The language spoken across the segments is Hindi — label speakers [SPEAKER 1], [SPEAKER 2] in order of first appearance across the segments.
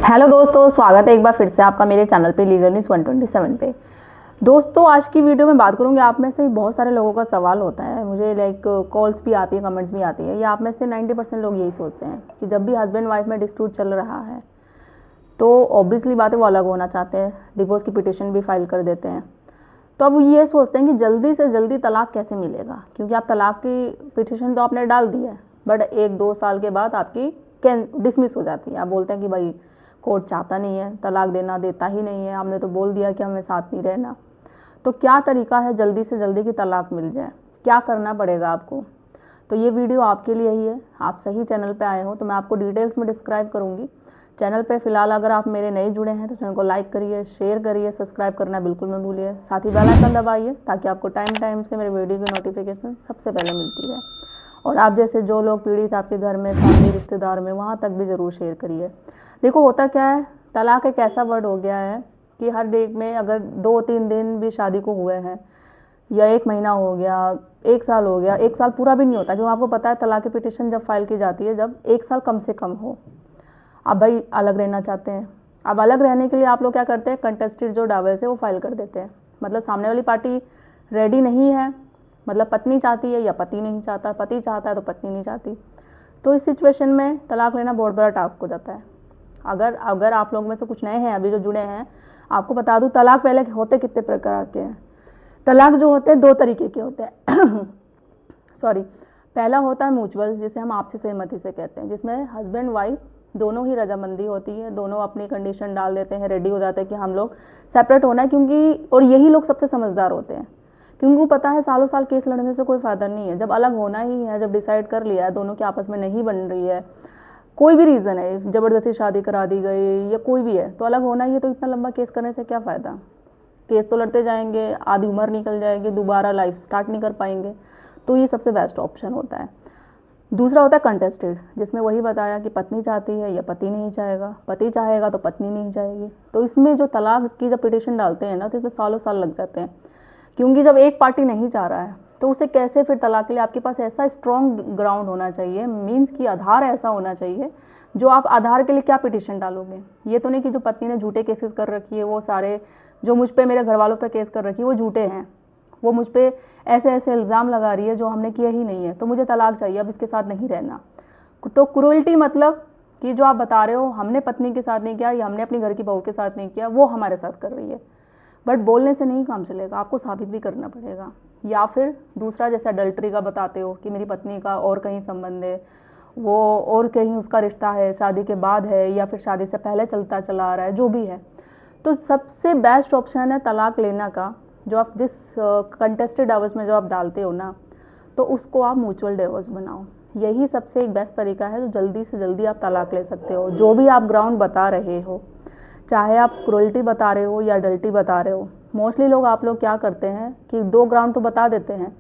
[SPEAKER 1] हेलो दोस्तों, स्वागत है एक बार फिर से आपका मेरे चैनल पे लीगल न्यूज़ 127 पे। दोस्तों, आज की वीडियो में बात करूंगी। आप में से बहुत सारे लोगों का सवाल होता है, मुझे कॉल्स भी आती है, कमेंट्स भी आती है। ये आप में से 90% लोग यही सोचते हैं कि जब भी हस्बैंड वाइफ में डिस्प्यूट चल रहा है तो ऑब्वियसली बात है वो अलग होना चाहते हैं, डिवोर्स की पिटिशन भी फाइल कर देते हैं। तो अब ये सोचते हैं कि जल्दी से जल्दी तलाक कैसे मिलेगा, क्योंकि आप तलाक की पिटिशन तो आपने डाल दी है, बट 1-2 साल के बाद आपकी डिसमिस हो जाती है। आप बोलते हैं कि भाई कोर्ट चाहता नहीं है, तलाक देता ही नहीं है, हमने तो बोल दिया कि हमें साथ नहीं रहना। तो क्या तरीका है जल्दी से जल्दी की तलाक मिल जाए, क्या करना पड़ेगा आपको? तो ये वीडियो आपके लिए ही है। आप सही चैनल पे आए हो तो मैं आपको डिटेल्स में डिस्क्राइब करूँगी। चैनल पे फिलहाल अगर आप मेरे नए जुड़े हैं तो चैनल को लाइक करिए, शेयर करिए, सब्सक्राइब करना बिल्कुल मत भूलिए। साथ ही बेल आइकन दबाइए ताकि आपको टाइम से मेरे वीडियो की नोटिफिकेशन सबसे पहले मिलती है। और आप जैसे जो लोग पीड़ित आपके घर में, फैमिली, रिश्तेदार में, वहाँ तक भी ज़रूर शेयर करिए। देखो, होता क्या है, तलाक एक ऐसा वर्ड हो गया है कि हर डेट में अगर 2-3 दिन भी शादी को हुए हैं या 1 महीना हो गया, 1 साल हो गया, 1 साल पूरा भी नहीं होता, क्योंकि आपको पता है तलाक की पिटिशन जब फाइल की जाती है जब 1 साल कम से कम हो। आप भाई अलग रहना चाहते हैं, अब अलग रहने के लिए आप लोग क्या करते हैं, कंटेस्टेड जो डाइवोर्स है वो फाइल कर देते हैं। मतलब सामने वाली पार्टी रेडी नहीं है, मतलब पत्नी चाहती है या पति नहीं चाहता, पति चाहता है तो पत्नी नहीं चाहती। तो इस सिचुएशन में तलाक लेना बहुत बड़ा टास्क हो जाता है। अगर आप लोग में से कुछ नए हैं अभी जो जुड़े हैं, आपको बता दूं तलाक पहले होते कितने प्रकार के हैं। तलाक जो होते हैं 2 तरीके के होते हैं सॉरी। पहला होता है म्यूचुअल, जिसे हम आपसी सहमति से कहते हैं, जिसमें हस्बैंड वाइफ दोनों ही रजामंदी होती है, दोनों अपनी कंडीशन डाल देते हैं, रेडी हो जाते हैं कि हम लोग सेपरेट होना है। क्योंकि और यही लोग सबसे समझदार होते हैं, क्योंकि उनको पता है सालों साल केस लड़ने से कोई फायदा नहीं है। जब अलग होना ही है, जब डिसाइड कर लिया है, दोनों की आपस में नहीं बन रही है, कोई भी रीज़न है, ज़बरदस्ती शादी करा दी गई या कोई भी है, तो अलग होना ही है। तो इतना लंबा केस करने से क्या फ़ायदा? केस तो लड़ते जाएंगे, आधी उम्र निकल जाएगी, दोबारा लाइफ स्टार्ट नहीं कर पाएंगे। तो ये सबसे बेस्ट ऑप्शन होता है। दूसरा होता है कंटेस्टेड, जिसमें वही बताया कि पत्नी चाहती है या पति नहीं चाहेगा, पति चाहेगा तो पत्नी नहीं चाहेगी। तो इसमें जो तलाक की जब पिटिशन डालते हैं ना, तो इसमें सालों साल लग जाते हैं, क्योंकि जब एक पार्टी नहीं चाह रहा है तो उसे कैसे फिर तलाक के लिए आपके पास ऐसा स्ट्रॉन्ग ग्राउंड होना चाहिए, मीन्स कि आधार ऐसा होना चाहिए जो आप आधार के लिए क्या पिटिशन डालोगे। ये तो नहीं कि जो पत्नी ने झूठे केसेस कर रखी है, वो सारे जो मुझ पे, मेरे घर वालों पे केस कर रखी है वो झूठे हैं, वो मुझ पे ऐसे ऐसे इल्ज़ाम लगा रही है जो हमने किया ही नहीं है, तो मुझे तलाक चाहिए, अब इसके साथ नहीं रहना। तो क्रूअल्टी मतलब कि जो आप बता रहे हो हमने पत्नी के साथ नहीं किया या हमने अपनी घर की बहू के साथ नहीं किया, वो हमारे साथ कर रही है। बट बोलने से नहीं काम चलेगा, आपको साबित भी करना पड़ेगा। या फिर दूसरा, जैसे अडल्ट्री का बताते हो कि मेरी पत्नी का और कहीं संबंध है, वो और कहीं उसका रिश्ता है, शादी के बाद है या फिर शादी से पहले चलता चला आ रहा है, जो भी है। तो सबसे बेस्ट ऑप्शन है तलाक लेना का, जो आप जिस कंटेस्टेड डाइवोर्स में जो आप डालते हो ना, तो उसको आप म्यूचुअल डिवोर्स बनाओ। यही सबसे एक बेस्ट तरीका है जो जल्दी से जल्दी आप तलाक ले सकते हो। जो भी आप ग्राउंड बता रहे हो, चाहे आप क्रूअल्टी बता रहे हो या अडल्टी बता रहे हो, मोस्टली लोग आप लोग क्या करते हैं कि 2 ग्राउंड तो बता देते हैं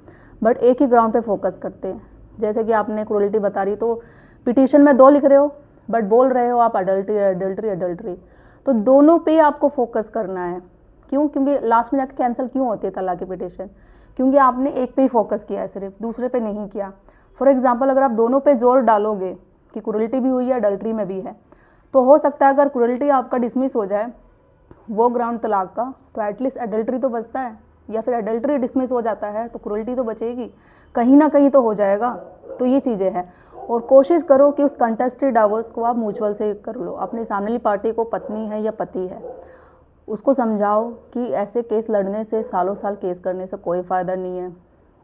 [SPEAKER 1] बट एक ही ग्राउंड पे फोकस करते हैं। जैसे कि आपने क्रूअल्टी बता रही तो पिटीशन में 2 लिख रहे हो बट बोल रहे हो आप अडल्ट्री अडल्ट्री अडल्ट्री, तो दोनों पे आपको फोकस करना है। क्यों? क्योंकि लास्ट में जाकर कैंसिल क्यों होती है तलाक की पिटीशन? क्योंकि आपने एक पे ही फोकस किया है, सिर्फ दूसरे पे नहीं किया। फॉर एग्जाम्पल, अगर आप दोनों पे जोर डालोगे कि क्रूअल्टी भी हुई है अडल्ट्री में भी है, तो हो सकता है अगर क्रूअल्टी आपका डिसमिस हो जाए वो ग्राउंड तलाक का, तो एटलीस्ट अडल्ट्री तो बचता है, या फिर अडल्ट्री डिसमिस हो जाता है तो क्रूअल्टी तो बचेगी, कहीं ना कहीं तो हो जाएगा। तो ये चीज़ें हैं। और कोशिश करो कि उस कंटेस्टेड डाइवोर्स को आप म्यूचुअल से कर लो। अपनी सामने वाली पार्टी को पत्नी है या पति है, उसको समझाओ कि ऐसे केस लड़ने से, सालों साल केस करने से कोई फ़ायदा नहीं है,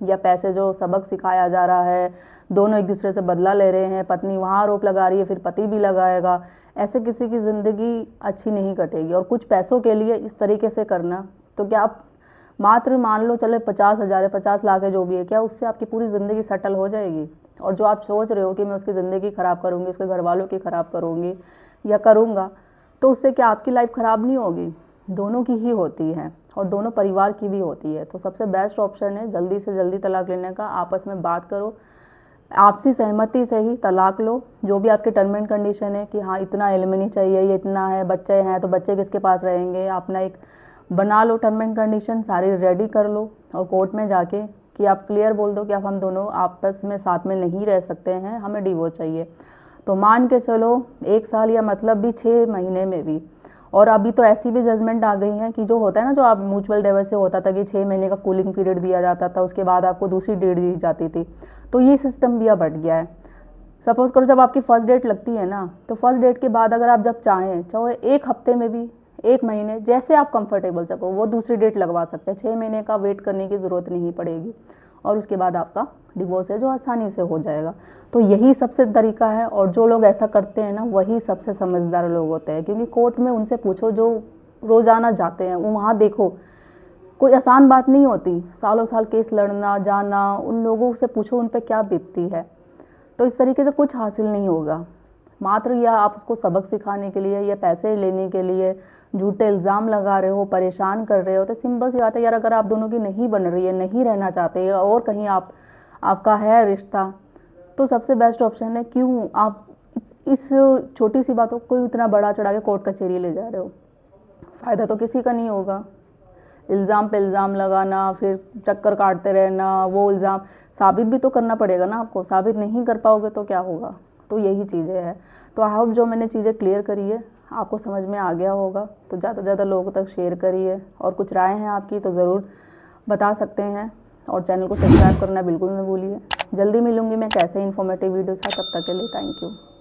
[SPEAKER 1] या पैसे जो सबक सिखाया जा रहा है, दोनों एक दूसरे से बदला ले रहे हैं, पत्नी वहाँ आरोप लगा रही है फिर पति भी लगाएगा, ऐसे किसी की ज़िंदगी अच्छी नहीं कटेगी। और कुछ पैसों के लिए इस तरीके से करना, तो क्या आप मात्र मान लो चले 50,000 है, 50 लाख है, जो भी है, क्या उससे आपकी पूरी ज़िंदगी सेटल हो जाएगी? और जो आप सोच रहे हो कि मैं उसकी ज़िंदगी ख़राब करूँगी, उसके घर वालों की ख़राब करूँगी या करूँगा, तो उससे क्या आपकी लाइफ ख़राब नहीं होगी? दोनों की ही होती है और दोनों परिवार की भी होती है। तो सबसे बेस्ट ऑप्शन है जल्दी से जल्दी तलाक लेने का। आपस में बात करो, आपसी सहमति से ही तलाक लो। जो भी आपके टर्म एंड कंडीशन है कि हाँ इतना एलिमनी चाहिए, ये इतना है, बच्चे हैं तो बच्चे किसके पास रहेंगे, अपना एक बना लो टर्म एंड कंडीशन, सारी रेडी कर लो और कोर्ट में जाके कि आप क्लियर बोल दो कि अब हम दोनों आपस में साथ में नहीं रह सकते हैं, हमें डिवोर्स चाहिए। तो मान के चलो 1 साल या मतलब भी 6 महीने में भी। और अभी तो ऐसी भी जजमेंट आ गई है कि जो होता है ना, जो आप म्यूचुअल डिवोर्स से होता था कि 6 महीने का कूलिंग पीरियड दिया जाता था, उसके बाद आपको दूसरी डेट दी जाती थी, तो ये सिस्टम भी अब हट गया है। सपोज़ करो जब आपकी फ़र्स्ट डेट लगती है ना, तो फर्स्ट डेट के बाद अगर आप जब चाहें, चाहे 1 हफ्ते में भी, 1 महीने, जैसे आप कंफर्टेबल सको वो दूसरी डेट लगवा सकते हैं। 6 महीने का वेट करने की ज़रूरत नहीं पड़ेगी और उसके बाद आपका डिवोर्स है जो आसानी से हो जाएगा। तो यही सबसे तरीका है, और जो लोग ऐसा करते हैं ना वही सबसे समझदार लोग होते हैं, क्योंकि कोर्ट में उनसे पूछो जो रोज़ाना जाते हैं, वहाँ देखो कोई आसान बात नहीं होती। सालों साल केस लड़ना जाना, उन लोगों से पूछो उन पर क्या बीतती है। तो इस तरीके से कुछ हासिल नहीं होगा। मात्र या आप उसको सबक सिखाने के लिए या पैसे लेने के लिए झूठे इल्ज़ाम लगा रहे हो, परेशान कर रहे हो, तो सिंपल सी बात है यार, अगर आप दोनों की नहीं बन रही है, नहीं रहना चाहते और कहीं आपका है रिश्ता, तो सबसे बेस्ट ऑप्शन है क्यों आप इस छोटी सी बातों को इतना बड़ा चढ़ा के कोर्ट कचहरी ले जा रहे हो। फ़ायदा तो किसी का नहीं होगा। इल्ज़ाम पे इल्ज़ाम लगाना, फिर चक्कर काटते रहना, वो इल्ज़ाम साबित भी तो करना पड़ेगा ना आपको। साबित नहीं कर पाओगे तो क्या होगा। तो यही चीज़ें हैं। तो आई होप जो मैंने चीज़ें क्लियर करी है आपको समझ में आ गया होगा। तो ज़्यादा से ज़्यादा लोगों तक शेयर करिए, और कुछ राय हैं आपकी तो ज़रूर बता सकते हैं, और चैनल को सब्सक्राइब करना बिल्कुल न भूलिए। जल्दी मिलूंगी मैं कैसे इन्फॉर्मेटिव वीडियो के साथ, तब तक के लिए थैंक यू।